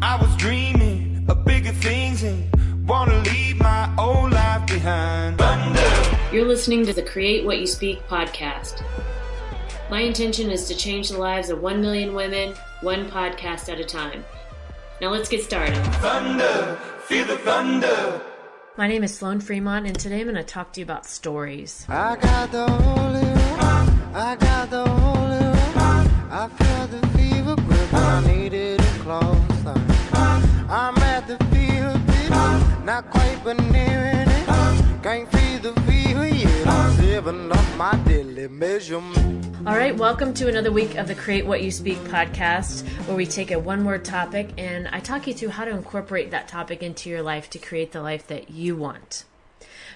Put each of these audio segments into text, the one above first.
I was dreaming of bigger things and wanna leave my old life behind. Thunder. You're listening to the Create What You Speak podcast. My intention is to change the lives of 1 million women, one podcast at a time. Now let's get started. Thunder, feel the thunder. My name is Sloan Fremont, and today I'm going to talk to you about stories. I got the holy one, I got the holy one. I felt the fever grip when I needed it closer. I'm at the field, bitch, not quite but nearing it. Can't feel the fever yet, I'm saving up my daily measurement. All right, welcome to another week of the Create What You Speak podcast, where we take a one-word topic and I talk you through how to incorporate that topic into your life to create the life that you want.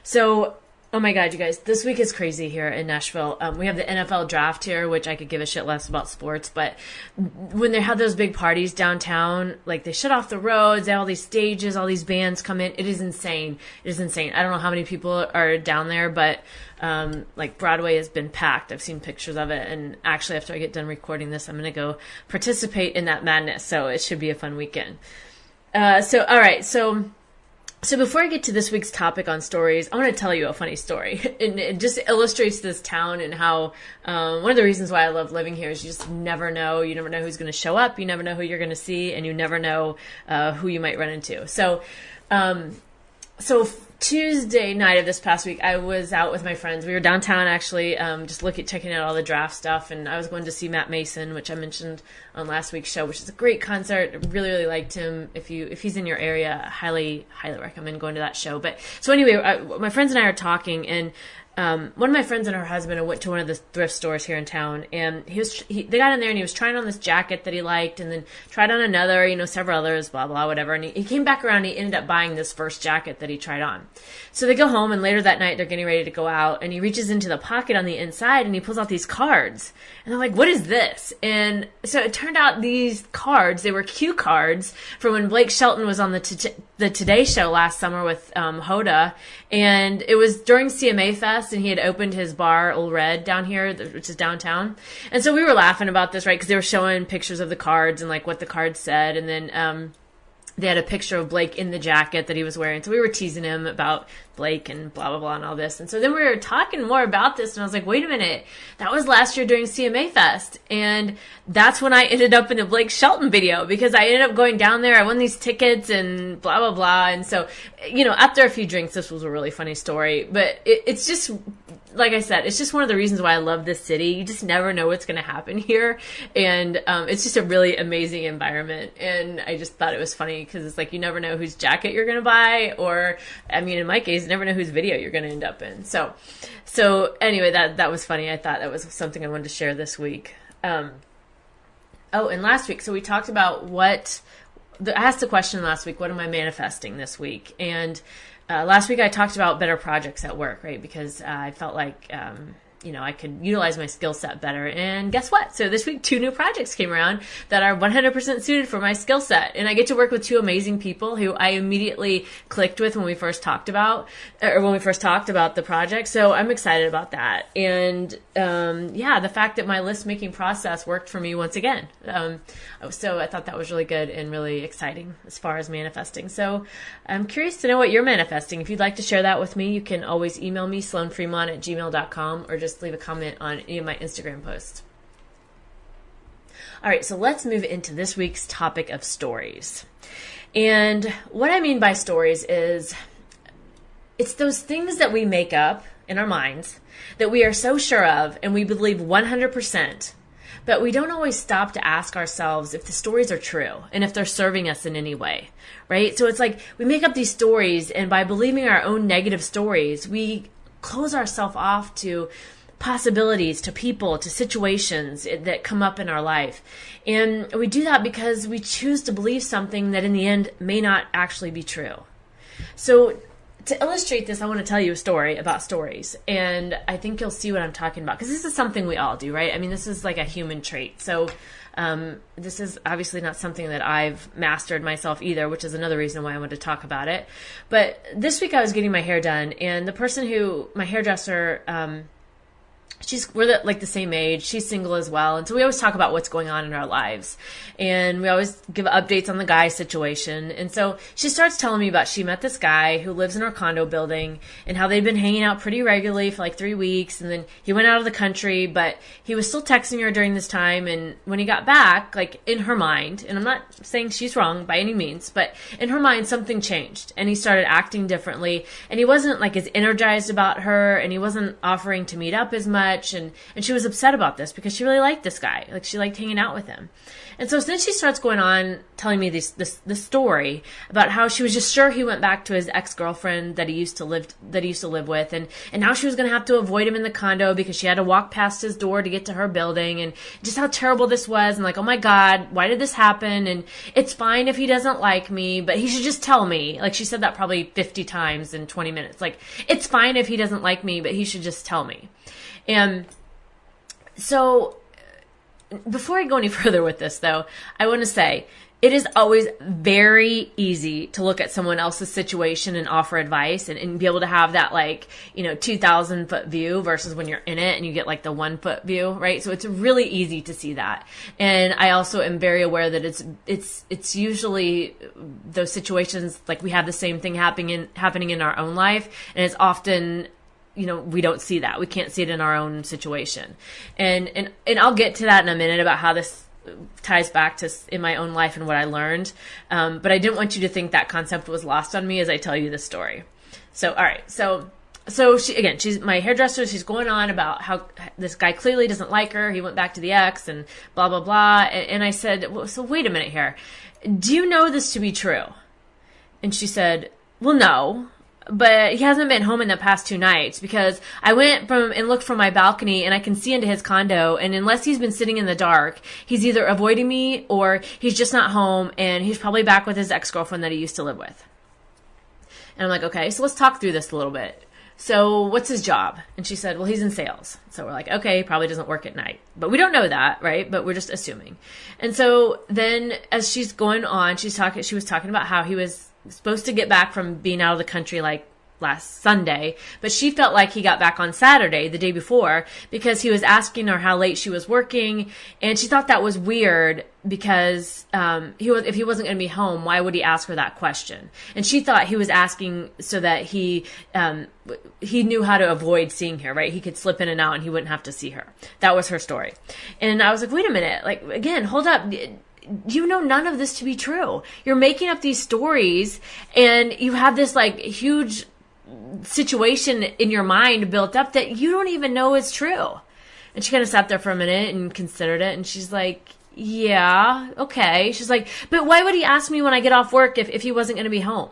So, oh my God, you guys, this week is crazy here in Nashville. We have the NFL draft here, which I could give a shit less about sports, but when they have those big parties downtown, like they shut off the roads, they have all these stages, all these bands come in. It is insane. It is insane. I don't know how many people are down there, but like Broadway has been packed. I've seen pictures of it, and actually after I get done recording this, I'm going to go participate in that madness, so it should be a fun weekend. All right, so before I get to this week's topic on stories, I want to tell you a funny story. And it just illustrates this town and how one of the reasons why I love living here is you just never know. You never know who's going to show up. You never know who you're going to see, and you never know who you might run into. So Tuesday night of this past week, I was out with my friends. We were downtown, actually, just checking out all the draft stuff, and I was going to see Matt Mason, which I mentioned on last week's show, which is a great concert. I really, really liked him. If he's in your area, highly, highly recommend going to that show. But so anyway, my friends and I are talking, and one of my friends and her husband went to one of the thrift stores here in town, and they got in there and he was trying on this jacket that he liked, and then tried on another, several others, blah, blah, whatever. And he came back around and he ended up buying this first jacket that he tried on. So they go home, and later that night they're getting ready to go out, and he reaches into the pocket on the inside and he pulls out these cards. And they're like, "What is this?" And so it turned out these cards, they were cue cards from when Blake Shelton was on the Today Show last summer with Hoda. And it was during CMA Fest, and he had opened his bar, Old Red, down here, which is downtown. And so we were laughing about this, right? Because they were showing pictures of the cards and like what the cards said. And then they had a picture of Blake in the jacket that he was wearing. So we were teasing him about Blake and blah, blah, blah and all this. And so then we were talking more about this, and I was like, wait a minute, that was last year during CMA Fest. And that's when I ended up in a Blake Shelton video, because I ended up going down there. I won these tickets and blah, blah, blah. And so, after a few drinks, this was a really funny story. But it's just, like I said, it's just one of the reasons why I love this city. You just never know what's going to happen here. And it's just a really amazing environment. And I just thought it was funny because it's like you never know whose jacket you're going to buy, or, in my case, you never know whose video you're going to end up in. So anyway, that was funny. I thought that was something I wanted to share this week. And last week, so we talked about I asked the question last week, what am I manifesting this week? And last week I talked about better projects at work, right? Because I felt like, I could utilize my skill set better. And guess what? So this week, 2 new projects came around that are 100% suited for my skill set. And I get to work with 2 amazing people who I immediately clicked with when we first talked about the project. So I'm excited about that. And, the fact that my list making process worked for me once again. So I thought that was really good and really exciting as far as manifesting. So I'm curious to know what you're manifesting. If you'd like to share that with me, you can always email me, sloanfremont@gmail.com, or just leave a comment on any of my Instagram posts. All right, so let's move into this week's topic of stories. And what I mean by stories is it's those things that we make up in our minds that we are so sure of and we believe 100%, but we don't always stop to ask ourselves if the stories are true and if they're serving us in any way, right? So it's like we make up these stories, and by believing our own negative stories, we close ourselves off to possibilities, to people, to situations that come up in our life. And we do that because we choose to believe something that in the end may not actually be true. So to illustrate this, I want to tell you a story about stories. And I think you'll see what I'm talking about, because this is something we all do, right? This is like a human trait. So this is obviously not something that I've mastered myself either, which is another reason why I wanted to talk about it. But this week I was getting my hair done, and the person my hairdresser, we're like the same age. She's single as well. And so we always talk about what's going on in our lives. And we always give updates on the guy situation. And so she starts telling me about she met this guy who lives in her condo building and how they'd been hanging out pretty regularly for like 3 weeks. And then he went out of the country, but he was still texting her during this time. And when he got back, like in her mind, and I'm not saying she's wrong by any means, but in her mind, something changed. And he started acting differently. And he wasn't like as energized about her. And he wasn't offering to meet up as much. And she was upset about this because she really liked this guy. Like she liked hanging out with him. And so then she starts going on telling me this story about how she was just sure he went back to his ex-girlfriend that he used to live with, and now she was going to have to avoid him in the condo because she had to walk past his door to get to her building, and just how terrible this was, and like, oh my God, why did this happen? And it's fine if he doesn't like me, but he should just tell me. Like she said that probably 50 times in 20 minutes. Like, it's fine if he doesn't like me, but he should just tell me. And so before I go any further with this, though, I want to say it is always very easy to look at someone else's situation and offer advice and be able to have that, like, 2,000 foot view versus when you're in it and you get like the 1 foot view, right? So it's really easy to see that. And I also am very aware that it's usually those situations, like we have the same thing happening in our own life. And it's often, we don't see that. We can't see it in our own situation. And I'll get to that in a minute about how this ties back to in my own life and what I learned. But I didn't want you to think that concept was lost on me as I tell you the story. So, all right. So she's my hairdresser. She's going on about how this guy clearly doesn't like her. He went back to the ex and blah, blah, blah. And I said, well, so wait a minute here. Do you know this to be true? And she said, well, no. But he hasn't been home in the past 2 nights because I went and looked from my balcony and I can see into his condo. And unless he's been sitting in the dark, he's either avoiding me or he's just not home and he's probably back with his ex-girlfriend that he used to live with. And I'm like, okay, so let's talk through this a little bit. So what's his job? And she said, well, he's in sales. So we're like, okay, he probably doesn't work at night. But we don't know that, right? But we're just assuming. And so then as she's going on, she was talking about how he was supposed to get back from being out of the country like last Sunday, but she felt like he got back on Saturday, the day before, because he was asking her how late she was working, and she thought that was weird because if he wasn't going to be home, why would he ask her that question? And she thought he was asking so that he knew how to avoid seeing her, right? He could slip in and out and he wouldn't have to see her. That was her story. And I was like, wait a minute, like, again, hold up. You know none of this to be true. You're making up these stories and you have this like huge situation in your mind built up that you don't even know is true. And she kind of sat there for a minute and considered it. And she's like, yeah, okay. She's like, but why would he ask me when I get off work if he wasn't going to be home?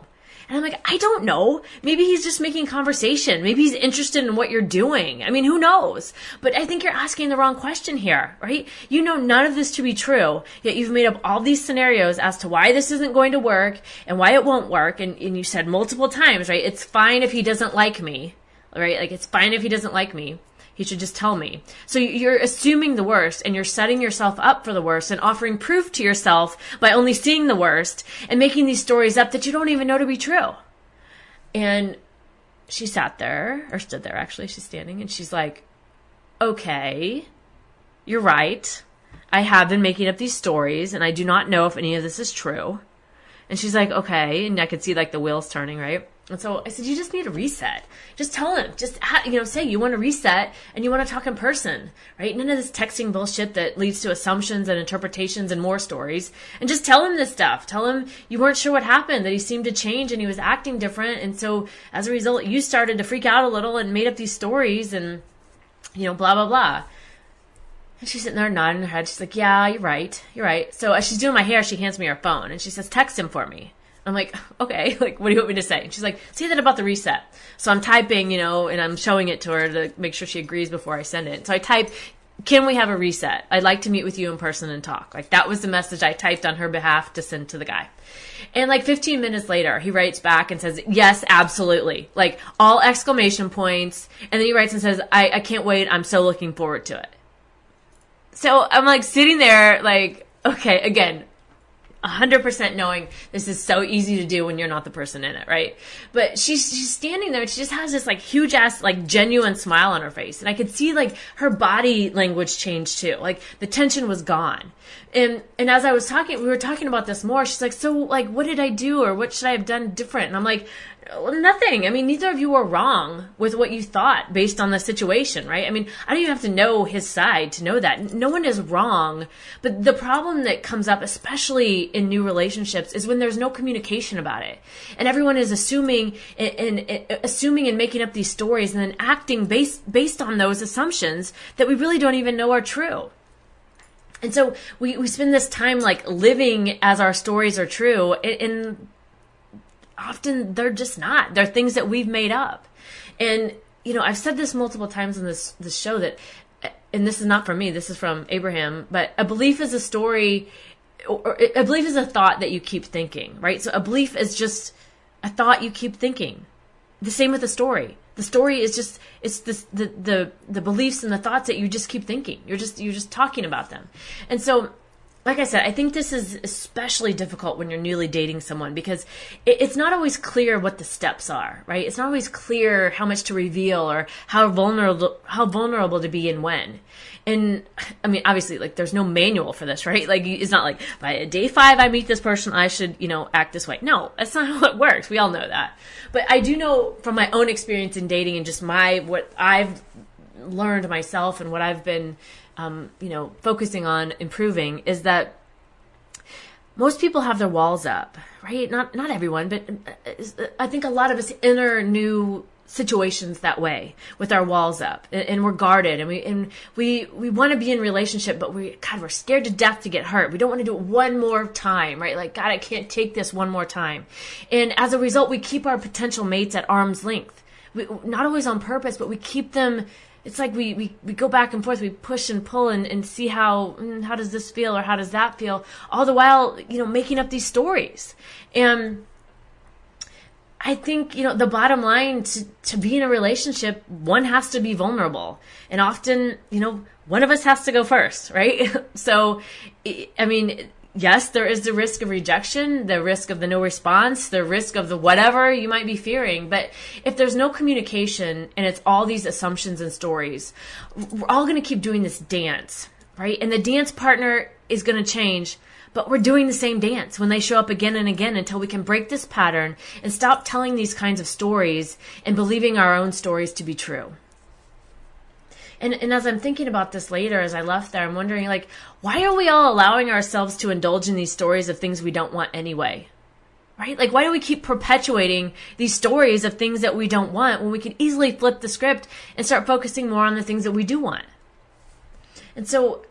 And I'm like, I don't know. Maybe he's just making conversation. Maybe he's interested in what you're doing. I mean, who knows? But I think you're asking the wrong question here, right? You know none of this to be true, yet you've made up all these scenarios as to why this isn't going to work and why it won't work. And you said multiple times, right? It's fine if he doesn't like me, right? Like, it's fine if he doesn't like me. He should just tell me. So you're assuming the worst and you're setting yourself up for the worst and offering proof to yourself by only seeing the worst and making these stories up that you don't even know to be true. And she stood there actually, she's standing, and she's like, okay, you're right. I have been making up these stories and I do not know if any of this is true. And she's like, okay. And I could see like the wheels turning, right? And so I said, you just need a reset. Just tell him, say you want to reset and you want to talk in person, right? None of this texting bullshit that leads to assumptions and interpretations and more stories. And just tell him this stuff. Tell him you weren't sure what happened, that he seemed to change and he was acting different. And so as a result, you started to freak out a little and made up these stories and, blah, blah, blah. And she's sitting there nodding her head. She's like, yeah, you're right. You're right. So as she's doing my hair, she hands me her phone and she says, text him for me. I'm like, okay, like, what do you want me to say? And she's like, say that about the reset. So I'm typing, and I'm showing it to her to make sure she agrees before I send it. So I type, can we have a reset? I'd like to meet with you in person and talk. Like, that was the message I typed on her behalf to send to the guy. And like 15 minutes later, he writes back and says, yes, absolutely. Like, all exclamation points. And then he writes and says, I can't wait. I'm so looking forward to it. So I'm like sitting there like, okay, again, 100% knowing this is so easy to do when you're not the person in it, right? But she's standing there and she just has this like huge ass, like genuine smile on her face. And I could see like her body language change too. Like the tension was gone. And as I was talking, we were talking about this more. She's like, so like, what did I do? Or what should I have done different? And I'm like, well, nothing. I mean, neither of you were wrong with what you thought based on the situation, right? I mean, I don't even have to know his side to know that. No one is wrong. But the problem that comes up, especially in new relationships, is when there's no communication about it. And everyone is assuming and making up these stories and then acting based on those assumptions that we really don't even know are true. And so we spend this time like living as our stories are true, and often they're just not. They're things that we've made up. And, you know, I've said this multiple times in this show that, and this is not from me, this is from Abraham, but a belief is a story, or a belief is a thought that you keep thinking, right? So a belief is just a thought you keep thinking. The same with a story. The story is just, it's this, the beliefs and the thoughts that you just keep thinking. You're just talking about them. And so, like I said, I think this is especially difficult when you're newly dating someone, because it's not always clear what the steps are, right? It's not always clear how much to reveal or how vulnerable to be and when. And I mean, obviously, like there's no manual for this, right? Like it's not like by day 5 I meet this person, I should, you know, act this way. No, that's not how it works. We all know that. But I do know from my own experience in dating and just what I've learned myself and what I've been you know, focusing on improving, is that most people have their walls up, right? Not everyone, but I think a lot of us enter new situations that way with our walls up, and we're guarded, and we want to be in relationship, but we're scared to death to get hurt. We don't want to do it one more time, right? Like, God, I can't take this one more time. And as a result, we keep our potential mates at arm's length. Not always on purpose, but we keep them. It's like we go back and forth, we push and pull and see how does this feel or how does that feel, all the while, you know, making up these stories. And I think, you know, the bottom line to be in a relationship, one has to be vulnerable. And often, you know, one of us has to go first, right? So, I mean, yes, there is the risk of rejection, the risk of the no response, the risk of the whatever you might be fearing. But if there's no communication and it's all these assumptions and stories, we're all going to keep doing this dance, right? And the dance partner is going to change, but we're doing the same dance when they show up again and again until we can break this pattern and stop telling these kinds of stories and believing our own stories to be true. And as I'm thinking about this later, as I left there, I'm wondering, like, why are we all allowing ourselves to indulge in these stories of things we don't want anyway? Right? Like, why do we keep perpetuating these stories of things that we don't want when we could easily flip the script and start focusing more on the things that we do want? And so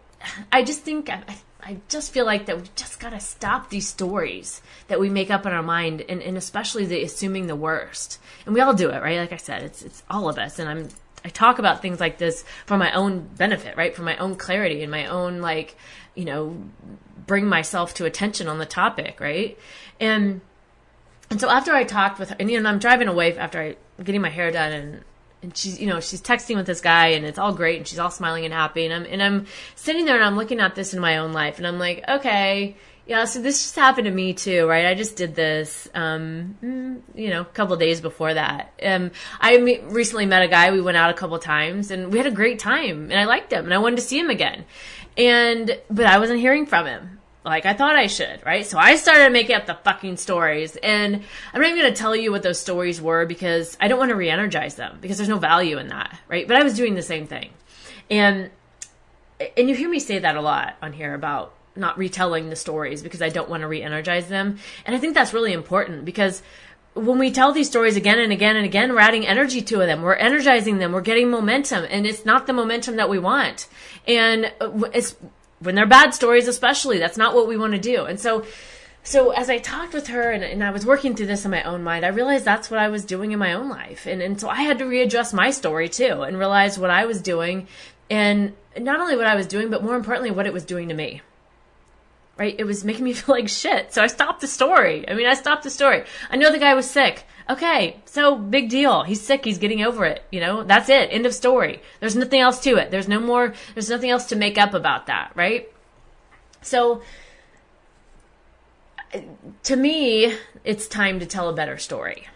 I just think, I just feel like that we just got to stop these stories that we make up in our mind, and especially the assuming the worst. And we all do it, right? Like I said, it's all of us. And I talk about things like this for my own benefit, right? For my own clarity and my own, like, you know, bring myself to attention on the topic, right? And so after I talked with her, and, you know, I'm driving away after I'm getting my hair done, and she's, you know, she's texting with this guy, and it's all great, and she's all smiling and happy, and I'm sitting there and I'm looking at this in my own life, and I'm like, okay, yeah, so this just happened to me too, right? I just did this, you know, a couple of days before that. I recently met a guy. We went out a couple of times, and we had a great time, and I liked him, and I wanted to see him again. But I wasn't hearing from him like I thought I should, right? So I started making up the fucking stories, and I'm not even going to tell you what those stories were because I don't want to re-energize them, because there's no value in that, right? But I was doing the same thing. And you hear me say that a lot on here about not retelling the stories because I don't want to re-energize them. And I think that's really important, because when we tell these stories again and again and again, we're adding energy to them. We're energizing them. We're getting momentum, and it's not the momentum that we want. And it's when they're bad stories, especially, that's not what we want to do. And so as I talked with her and I was working through this in my own mind, I realized that's what I was doing in my own life. And so I had to readjust my story too and realize what I was doing, and not only what I was doing, but more importantly, what it was doing to me. Right? It was making me feel like shit. So I stopped the story. I know the guy was sick. Okay, so big deal. He's sick. He's getting over it. You know, that's it. End of story. There's nothing else to it. There's nothing else to make up about that, right? So to me, it's time to tell a better story.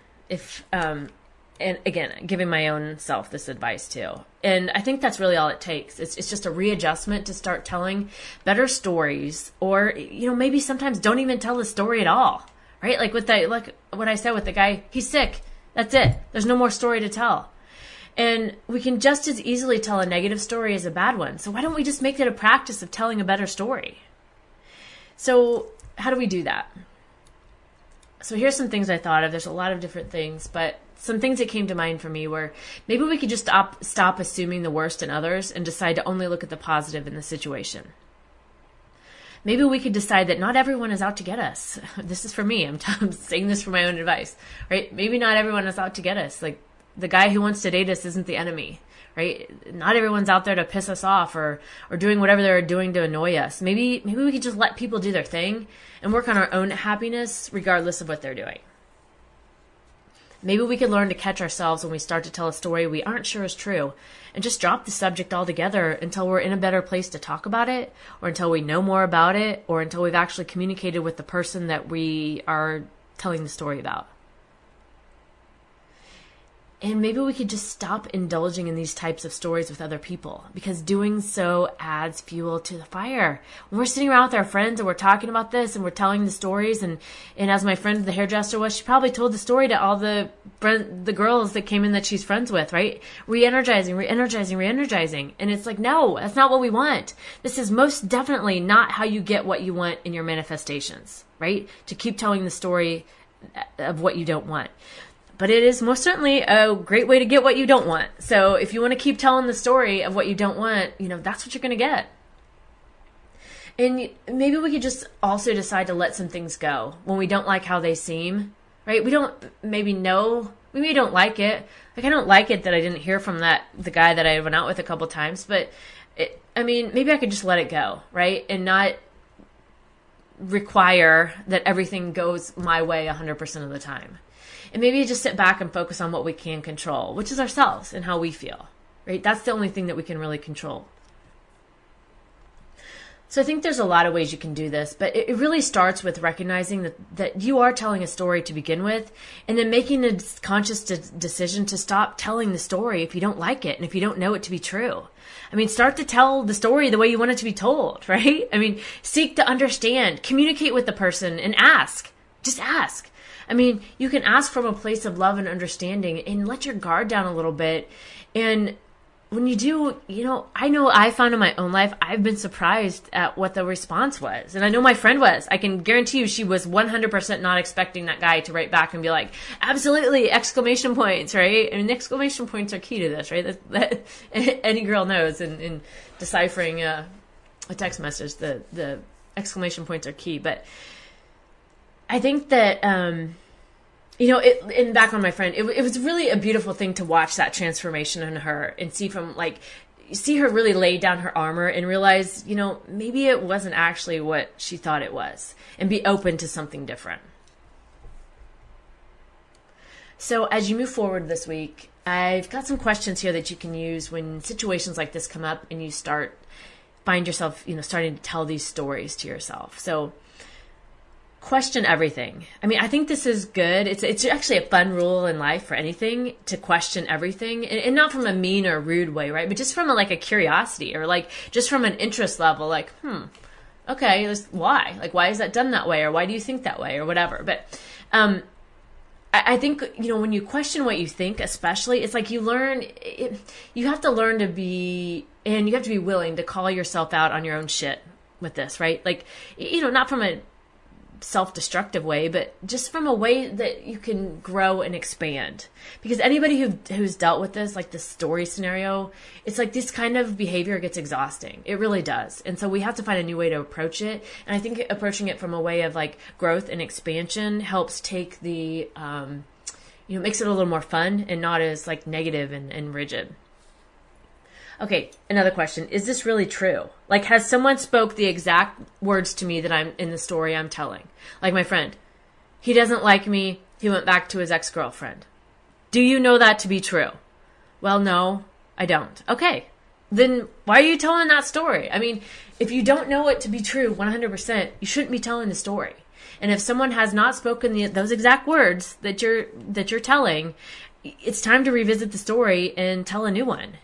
And again, giving my own self this advice too. And I think that's really all it takes. It's just a readjustment to start telling better stories, or, maybe sometimes don't even tell the story at all, right? Like what I said with the guy, he's sick. That's it. There's no more story to tell. And we can just as easily tell a negative story as a bad one. So why don't we just make it a practice of telling a better story? So how do we do that? So here's some things I thought of. There's a lot of different things, but some things that came to mind for me were maybe we could just stop assuming the worst in others and decide to only look at the positive in the situation. Maybe we could decide that not everyone is out to get us. This is for me. I'm saying this for my own advice, right? Maybe not everyone is out to get us. Like, the guy who wants to date us isn't the enemy, right? Not everyone's out there to piss us off or doing whatever they're doing to annoy us. Maybe we could just let people do their thing and work on our own happiness regardless of what they're doing. Maybe we could learn to catch ourselves when we start to tell a story we aren't sure is true and just drop the subject altogether until we're in a better place to talk about it, or until we know more about it, or until we've actually communicated with the person that we are telling the story about. And maybe we could just stop indulging in these types of stories with other people, because doing so adds fuel to the fire. When we're sitting around with our friends and we're talking about this and we're telling the stories, and as my friend, the hairdresser was, she probably told the story to all the girls that came in that she's friends with, right? Re-energizing. And it's like, no, that's not what we want. This is most definitely not how you get what you want in your manifestations, right? To keep telling the story of what you don't want. But it is most certainly a great way to get what you don't want. So if you want to keep telling the story of what you don't want, that's what you're going to get. And maybe we could just also decide to let some things go when we don't like how they seem, right? We don't maybe don't like it. Like, I don't like it that I didn't hear from the guy that I went out with a couple times, but maybe I could just let it go, right? And not require that everything goes my way 100% of the time. And maybe just sit back and focus on what we can control, which is ourselves and how we feel, right? That's the only thing that we can really control. So I think there's a lot of ways you can do this, but it really starts with recognizing that you are telling a story to begin with, and then making a conscious decision to stop telling the story if you don't like it and if you don't know it to be true. Start to tell the story the way you want it to be told, right? Seek to understand, communicate with the person, and ask. Just ask. You can ask from a place of love and understanding and let your guard down a little bit. And when you do, I know I found in my own life, I've been surprised at what the response was. And I know my friend was. I can guarantee you she was 100% not expecting that guy to write back and be like, absolutely, exclamation points, right? Exclamation points are key to this, right? That any girl knows in deciphering a text message, the exclamation points are key. But I think that, back on my friend, it was really a beautiful thing to watch that transformation in her and see her really lay down her armor and realize, maybe it wasn't actually what she thought it was, and be open to something different. So as you move forward this week, I've got some questions here that you can use when situations like this come up and you find yourself, starting to tell these stories to yourself. So, question everything. I think this is good. It's actually a fun rule in life for anything, to question everything, and not from a mean or rude way, right? But just from a curiosity, or just from an interest level, okay, why? Why is that done that way? Or why do you think that way? Or whatever. But I think, when you question what you think, especially, it's like you have to learn to be, and you have to be willing to call yourself out on your own shit with this, right? Not from a self-destructive way, but just from a way that you can grow and expand. Because anybody who's dealt with this, this story scenario, it's this kind of behavior gets exhausting. It really does. And so we have to find a new way to approach it. And I think approaching it from a way of growth and expansion helps take the, makes it a little more fun and not as negative and rigid. Okay, another question. Is this really true? Has someone spoke the exact words to me that I'm in the story I'm telling? My friend, he doesn't like me. He went back to his ex-girlfriend. Do you know that to be true? Well, no, I don't. Okay, then why are you telling that story? If you don't know it to be true 100%, you shouldn't be telling the story. And if someone has not spoken those exact words that you're telling, it's time to revisit the story and tell a new one.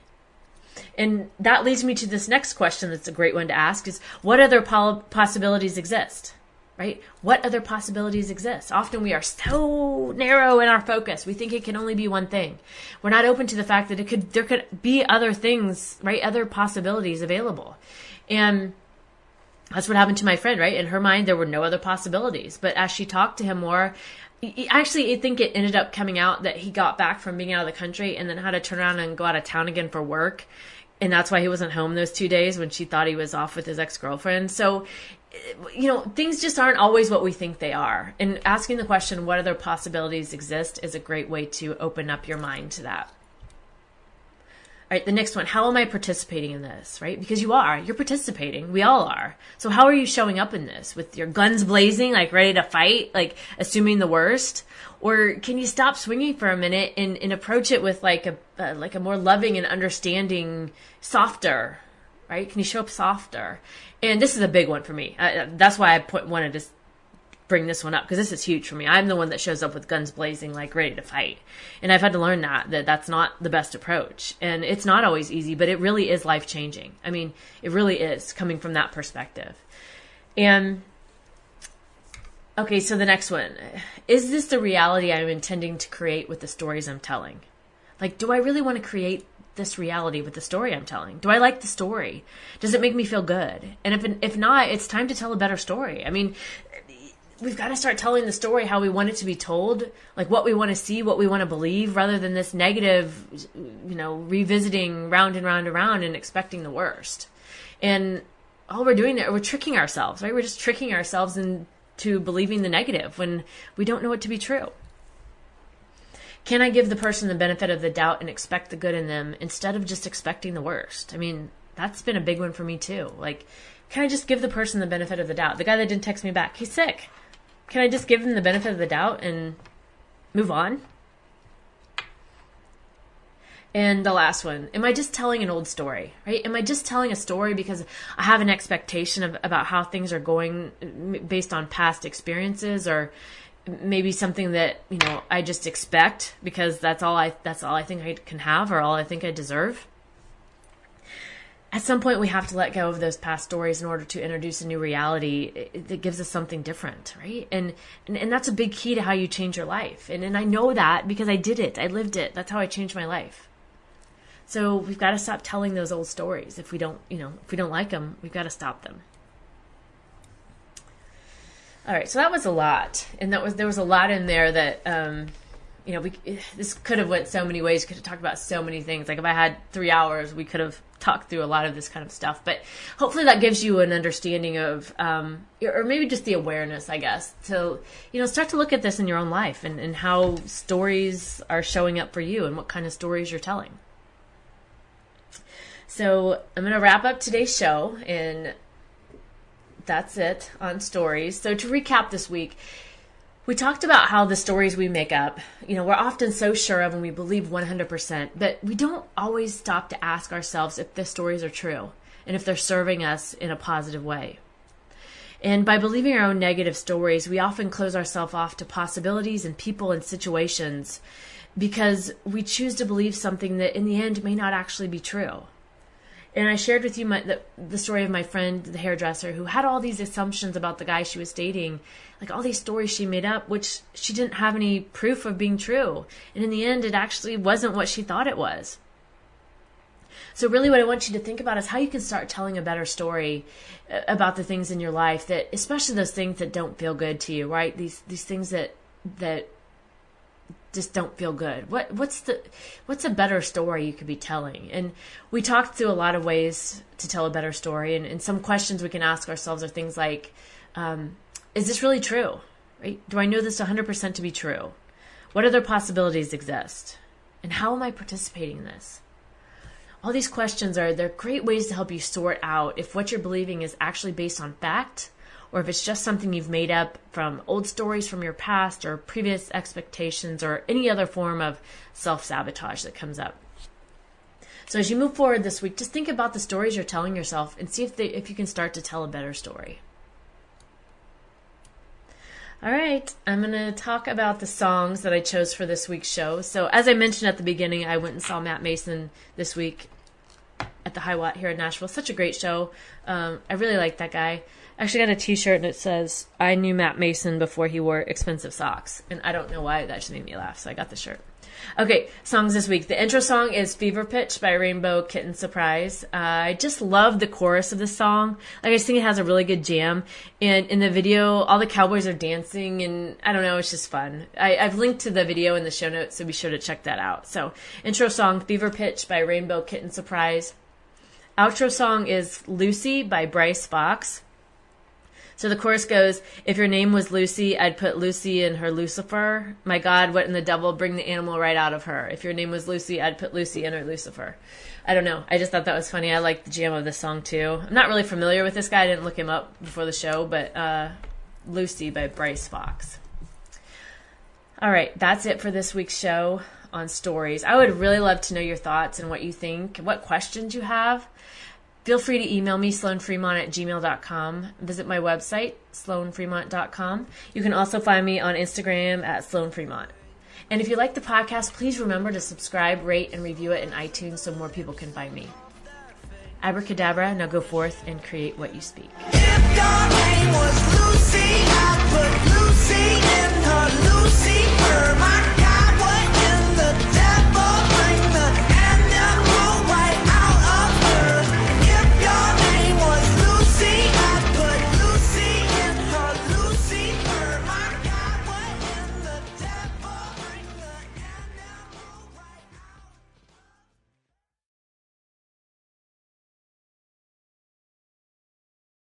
And that leads me to this next question that's a great one to ask is, what other possibilities exist? Right? What other possibilities exist? Often we are so narrow in our focus. We think it can only be one thing. We're not open to the fact that there could be other things, right? Other possibilities available. And that's what happened to my friend, right? In her mind, there were no other possibilities. But as she talked to him more, actually, I think it ended up coming out that he got back from being out of the country and then had to turn around and go out of town again for work. And that's why he wasn't home those 2 days when she thought he was off with his ex-girlfriend. So, things just aren't always what we think they are. And asking the question, what other possibilities exist, is a great way to open up your mind to that. All right, the next one, how am I participating in this, right? Because you're participating. We all are. So how are you showing up in this? With your guns blazing, like ready to fight, like assuming the worst? Or can you stop swinging for a minute and approach it with like a more loving and understanding, softer, right? Can you show up softer? And this is a big one for me. That's why I wanted to bring this one up, because this is huge for me. I'm the one that shows up with guns blazing, like ready to fight. And I've had to learn that that's not the best approach. And it's not always easy, but it really is life-changing. I mean, it really is, coming from that perspective. And okay, so the next one. Is this the reality I'm intending to create with the stories I'm telling? Like, do I really want to create this reality with the story I'm telling? Do I like the story? Does it make me feel good? And if not, it's time to tell a better story. I mean, we've got to start telling the story how we want it to be told, like what we want to see, what we want to believe, rather than this negative, revisiting round and round and round and expecting the worst. And all we're doing there, we're tricking ourselves, right? We're just tricking ourselves into believing the negative when we don't know it to be true. Can I give the person the benefit of the doubt and expect the good in them instead of just expecting the worst? I mean, that's been a big one for me too. Like, can I just give the person the benefit of the doubt? The guy that didn't text me back, he's sick. Can I just give him the benefit of the doubt and move on? And the last one, am I just telling an old story, right? Am I just telling a story because I have an expectation about how things are going based on past experiences, or maybe something that, I just expect because that's all I think I can have, or all I think I deserve? At some point, we have to let go of those past stories in order to introduce a new reality that gives us something different, right? And that's a big key to how you change your life. And I know that because I did it. I lived it. That's how I changed my life. So we've got to stop telling those old stories. If we don't like them, we've got to stop them. All right, so that was a lot. And there was a lot in there that, this could have went so many ways. Could have talked about so many things. Like if I had 3 hours, we could have talked through a lot of this kind of stuff. But hopefully that gives you an understanding of, or maybe just the awareness, I guess, to, start to look at this in your own life and how stories are showing up for you and what kind of stories you're telling. So I'm going to wrap up today's show, and that's it on stories. So to recap this week, we talked about how the stories we make up, we're often so sure of and we believe 100%, but we don't always stop to ask ourselves if the stories are true and if they're serving us in a positive way. And by believing our own negative stories, we often close ourselves off to possibilities and people and situations because we choose to believe something that in the end may not actually be true. And I shared with you the story of my friend, the hairdresser, who had all these assumptions about the guy she was dating, like all these stories she made up, which she didn't have any proof of being true. And in the end, it actually wasn't what she thought it was. So really what I want you to think about is how you can start telling a better story about the things in your life, that, especially those things that don't feel good to you, right? These things that just don't feel good. What's a better story you could be telling? And we talked through a lot of ways to tell a better story, and some questions we can ask ourselves are things like, is this really true? Right? Do I know this 100% to be true? What other possibilities exist? And how am I participating in this? All these questions they're great ways to help you sort out if what you're believing is actually based on fact, or if it's just something you've made up from old stories from your past or previous expectations or any other form of self-sabotage that comes up. So as you move forward this week, just think about the stories you're telling yourself and see if you can start to tell a better story. All right, I'm going to talk about the songs that I chose for this week's show. So as I mentioned at the beginning, I went and saw Matt Mason this week at the High Watt here in Nashville. Such a great show. I really like that guy. I actually got a t-shirt and it says, I knew Matt Mason before he wore expensive socks. And I don't know why, that just made me laugh, so I got the shirt. Okay, songs this week. The intro song is Fever Pitch by Rainbow Kitten Surprise. I just love the chorus of the song. Like, I just think it has a really good jam. And in the video, all the cowboys are dancing, and I don't know, it's just fun. I've linked to the video in the show notes, so be sure to check that out. So, intro song, Fever Pitch by Rainbow Kitten Surprise. Outro song is Lucy by Bryce Fox. So the chorus goes, if your name was Lucy, I'd put Lucy in her Lucifer. My God, what in the devil, bring the animal right out of her. If your name was Lucy, I'd put Lucy in her Lucifer. I don't know. I just thought that was funny. I like the jam of this song too. I'm not really familiar with this guy. I didn't look him up before the show, but Lucy by Bryce Fox. All right, that's it for this week's show on stories. I would really love to know your thoughts and what you think, what questions you have. Feel free to email me, sloanfremont@gmail.com. Visit my website, sloanfremont.com. You can also find me on Instagram at sloanfremont. And if you like the podcast, please remember to subscribe, rate, and review it in iTunes so more people can find me. Abracadabra, now go forth and create what you speak. If your name was Lucy, I'd put Lucy